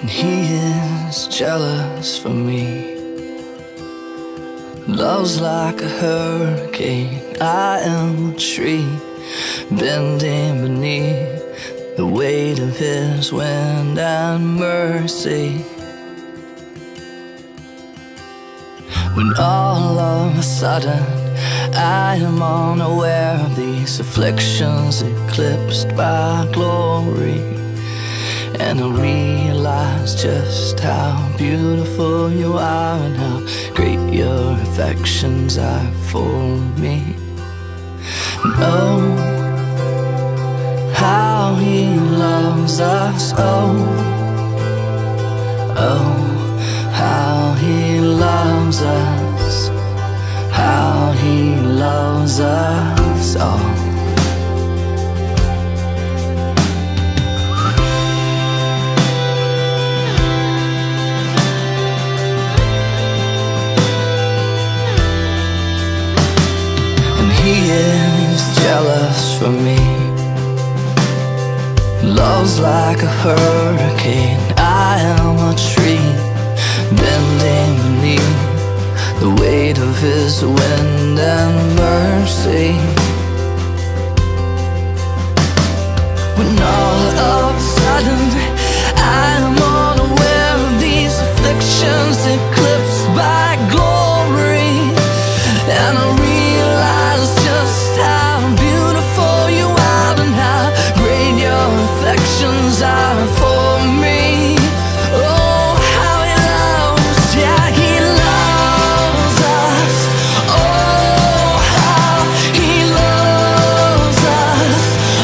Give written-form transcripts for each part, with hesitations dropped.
and he is jealous for me. Love's like a hurricane, I am a tree, bending beneath the weight of his wind and mercy. When all of a sudden I am unaware of these afflictions eclipsed by glory, and I realize just how beautiful you are and how great your affections are for me. And oh, how he loves us, oh, oh, how he loves us, how he loves us all. He is jealous for me. Love's like a hurricane, I am a tree, bending beneath the weight of his wind and mercy. When all of a sudden I am unaware of these afflictions eclipsed by glory, and I realize just how beautiful you are and how great your affections are for me. Oh, how he loves, yeah, he loves us. Oh, how he loves us.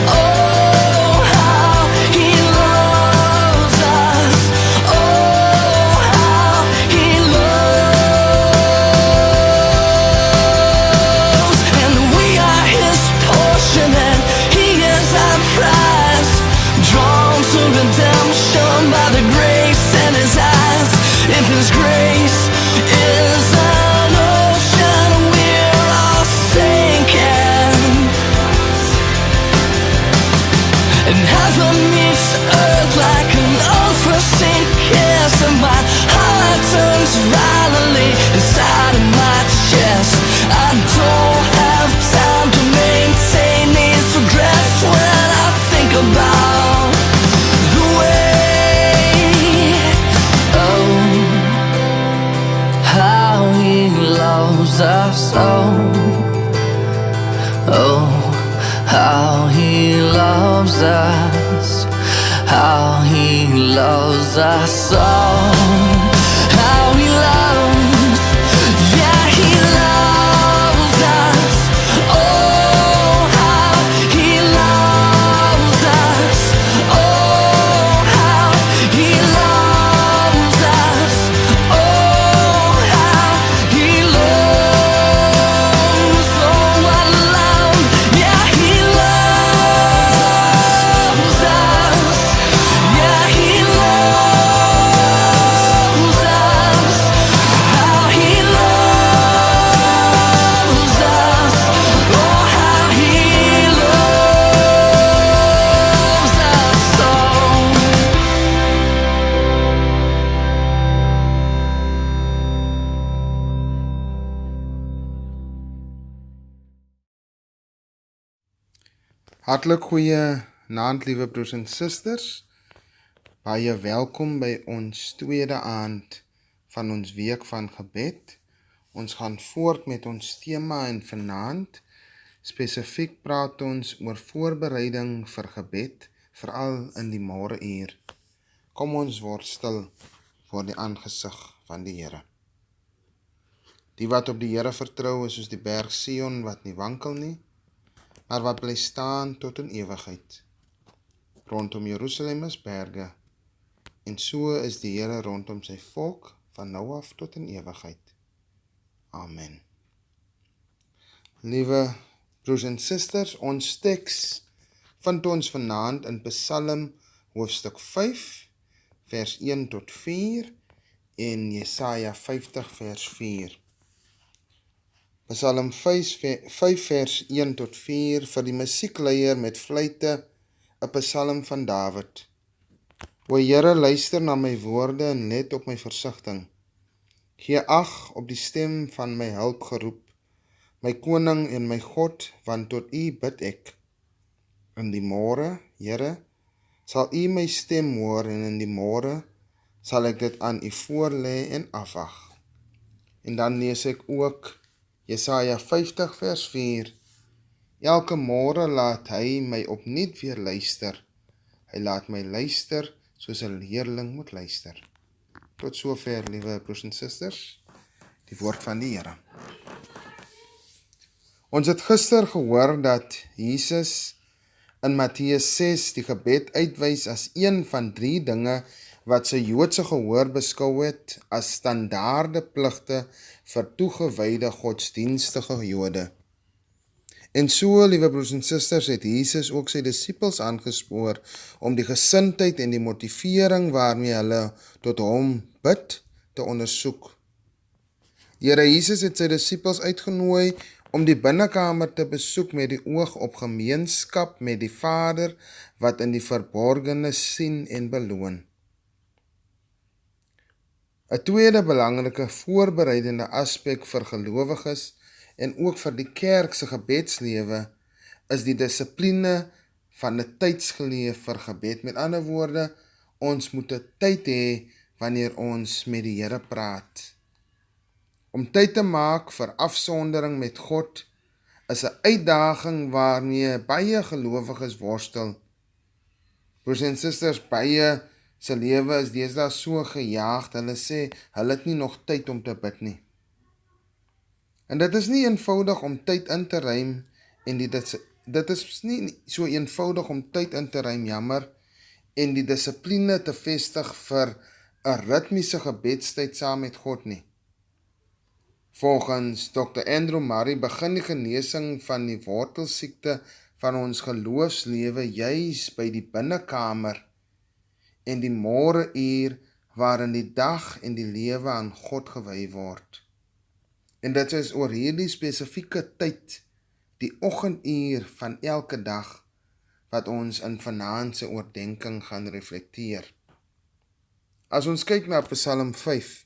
Oh, how he loves us. Oh, how he loves. And we are his portion and he is our prize, drawn to redemption by the grace in his eyes. If his grace is an ocean, we're all sinking, and heaven meets earth like an unforeseen kiss, and my heart turns violently inside of my chest. I don't have time to maintain these regrets when I think about the way, oh, how he loves us, oh, oh, how he loves us, how he loves us, oh, how he loves, yeah, he loves us, oh, how he loves us, oh, how he loves us, oh, how he loves, oh, what love, yeah, he loves us, yeah, he loves us, how he loves us, oh, how he loves us, oh. Hartlik goeie naand, liewe broers en susters. Baie welkom by ons tweede aand van ons week van gebed. Ons gaan voort met ons tema en vanaand spesifiek praat ons oor voorbereiding vir gebed, veral in die môreuur. Kom ons word stil voor die aangesig van die Here. Die wat op die Here vertrou is soos die berg Sion wat nie wankel nie, maar wat bly staan tot in ewigheid. Rondom Jerusalem is berge, en so is die Here rondom sy volk van nou af tot in ewigheid. Amen. Liewe broers en susters, ons teks vind ons vanaand in Psalm hoofstuk 5, vers 1 tot 4 en Jesaja 50 vers 4. Psalm 5 vers 1 tot 4 vir die musiekleier met fluite, 'n psalm van Dawid. O Here, luister na my woorde en let op my versigtiging. Gee ag op die stem van my hulpgeroep, my koning en my God, want tot U bid ek. In die môre, Here, sal U my stem hoor en in die môre sal ek dit aan U voorlê en afwag. En dan lees ek ook Jesaja 50 vers 4. Elke môre laat hy my opnuut weer luister. Hy laat my luister soos 'n leerling moet luister. Tot sover, liewe broers en susters, die woord van die Here. Ons het gister gehoor dat Jesus in Matteus 6 die gebed uitwys as een van 3 dinge wat sy Joodse gehoor beskou het as standaarde pligte vir toegewyde godsdienstige Jode. En so, liewe broers en susters, het Jesus ook sy disippels aangespoor om die gesindheid en die motivering waarmee hulle tot hom bid te ondersoek. Die Here Jesus het sy disippels uitgenooi om die binnekamer te besoek met die oog op gemeenskap met die Vader wat in die verborgene sien en beloon. 'n tweede belangrike voorbereidende aspek vir gelowiges en ook vir die kerk se gebedslewe is die dissipline van 'n tydsgeleef vir gebed. Met ander woorde, ons moet 'n tyd hê wanneer ons met die Here praat. Om tyd te maak vir afsondering met God is 'n uitdaging waarmee baie gelowiges worstel. Broers en susters, baie se lewe is deesdae so gejaagd, hulle sê hulle het nie nog tyd om te bid nie. En dit is nie eenvoudig om tyd in te ruim en dit is nie so eenvoudig om tyd in te ruim, jammer, en die dissipline te vestig vir 'n ritmiese gebedstyd saam met God nie. Volgens Dr. Andrew Murray begin die genesing van die wortelsiekte van ons geloofslewe juis by die binnekamer en die môreuur waarin die dag en die lewe aan God gewy word. En dit is oor hierdie spesifieke tyd, die oggenduur van elke dag, wat ons in vanaand se oordeenking gaan reflekteer. As ons kyk na Psalm 5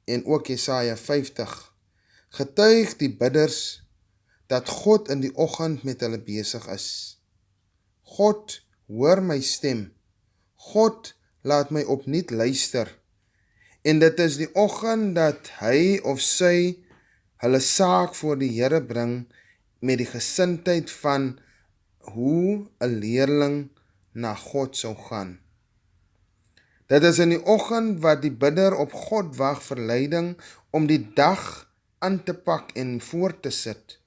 en ook Jesaja 50, getuig die bidders dat God in die oggend met hulle besig is. God, hoor my stem. God, laat my opnuut luister. En dit is die oggend dat hy of sy hulle saak voor die Here bring met die gesindheid van hoe 'n leerling na God sou gaan. Dit is in die oggend wat die bidder op God wag vir leiding om die dag aan te pak en voort te sit.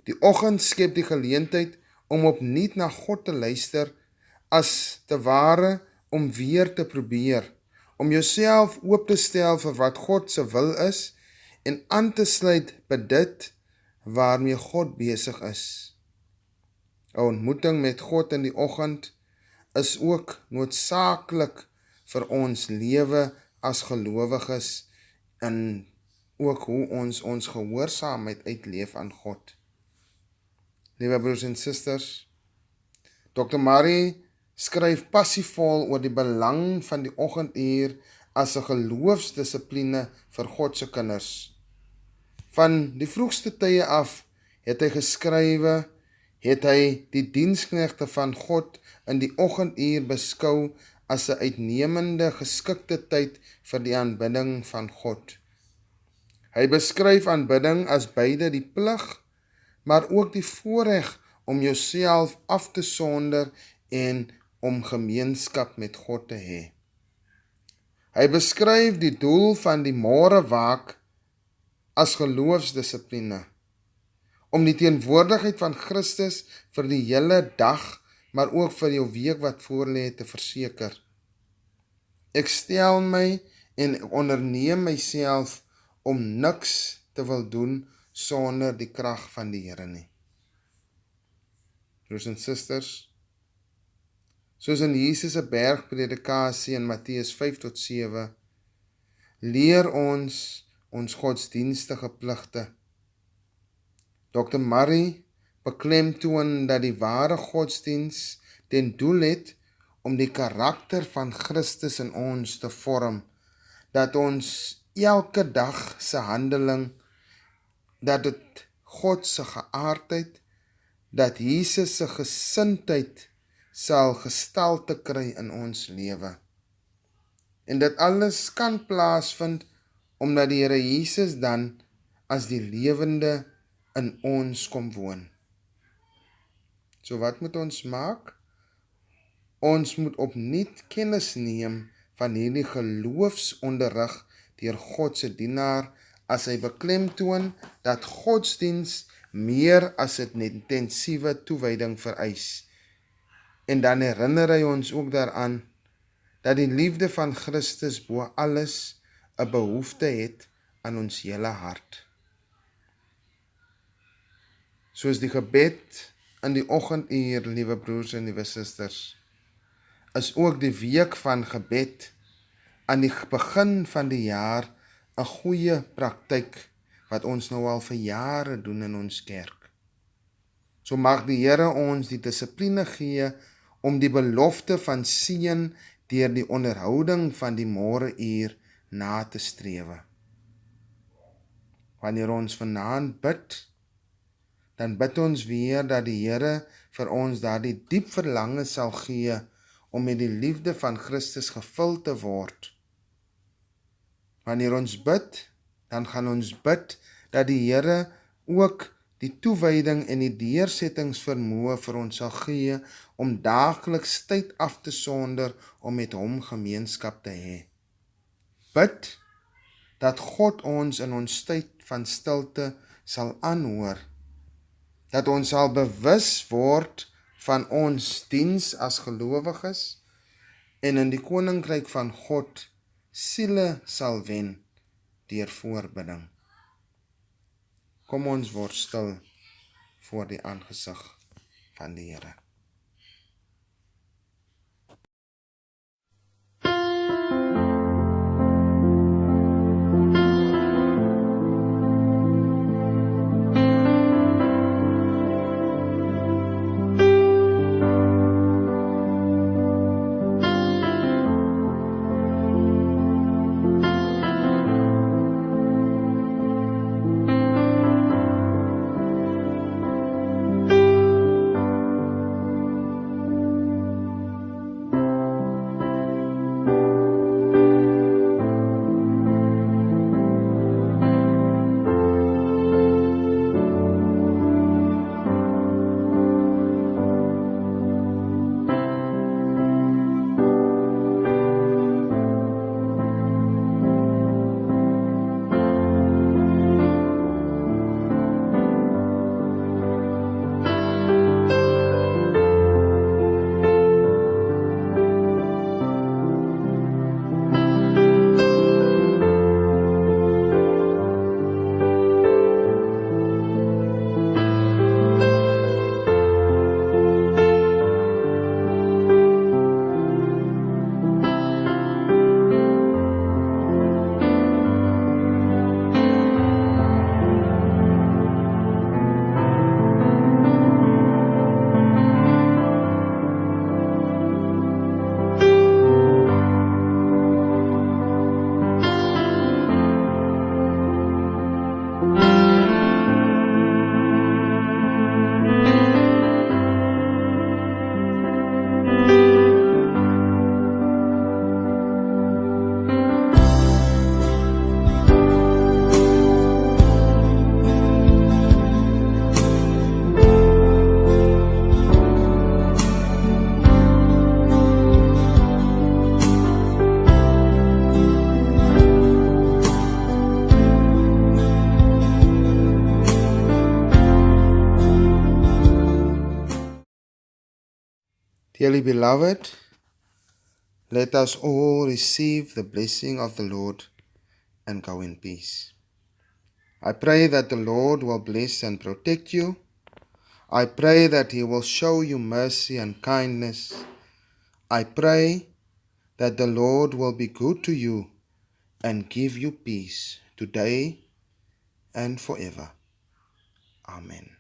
Die oggend skep die geleentheid om opnuut na God te luister, as te ware om weer te probeer, om jouself oop te stel vir wat God se wil is en aan te sluit by dit waarmee God besig is. 'n Ontmoeting met God in die oggend is ook noodsaaklik vir ons lewe as gelowiges en ook hoe ons gehoorsaamheid uitleef aan God. Liewe broers en susters, Dr. Murray skryf passievol oor die belang van die oggenduur as 'n geloofsdissipline vir God se kinders. Van die vroegste tye af het hy geskrywe, het hy die diensknegte van God in die oggenduur beskou as 'n uitnemende geskikte tyd vir die aanbidding van God. Hy beskryf aanbidding as beide die plig, maar ook die voorreg om jouself af te sonder en om gemeenskap met God te hê. Hy beskryf die doel van die môrewaak as geloofsdissipline, om die teenwoordigheid van Christus vir die hele dag, maar ook vir jou week wat voorlê te verseker. Ek stel my en onderneem myself om niks te wil doen sonder die krag van die Here nie. Broers en susters, soos in Jesus se bergpredikasie in Matteus 5-7, leer ons godsdienstige pligte. Dr. Murray beklemtoon dat die ware godsdiens ten doel het om die karakter van Christus in ons te vorm, dat ons elke dag se handeling, dat dit God se geaardheid, dat Jesus se gesindheid sal gestalte kry in ons lewe. En dit alles kan plaasvind, omdat die Here Jesus dan as die lewende in ons kom woon. So wat moet ons maak? Ons moet opnuut kennis neem van hierdie geloofsonderrig deur God se dienaar, as hy beklemtoon dat godsdiens meer as 'n intensiewe toewyding vereis. En dan herinner hy ons ook daaraan dat die liefde van Christus bo alles 'n behoefte het aan ons hele hart. Soos die gebed in die oggenduur, liewe broers en liewe susters, is ook die week van gebed aan die begin van die jaar 'n goeie praktyk wat ons nou al vir jare doen in ons kerk. So mag die Here ons die dissipline gee om die belofte van seën deur die onderhouding van die môreuur na te strewe. Wanneer ons vanaand bid, dan bid ons weer dat die Here vir ons daardie diep verlange sal gee om met die liefde van Christus gevul te word. Wanneer ons bid, dan gaan ons bid dat die Here ook die toewyding en die deursettingsvermoë vir ons sal gee om daagliks tyd af te sonder om met hom gemeenskap te hê. Bid dat God ons in ons tyd van stilte sal aanhoor, dat ons sal bewus word van ons diens as gelowiges en in die koninkryk van God siele sal wen deur voorbidding. Kom ons word stil voor die aangesig van die Here. Dearly beloved, let us all receive the blessing of the Lord and go in peace. I pray that the Lord will bless and protect you. I pray that He will show you mercy and kindness. I pray that the Lord will be good to you and give you peace today and forever. Amen.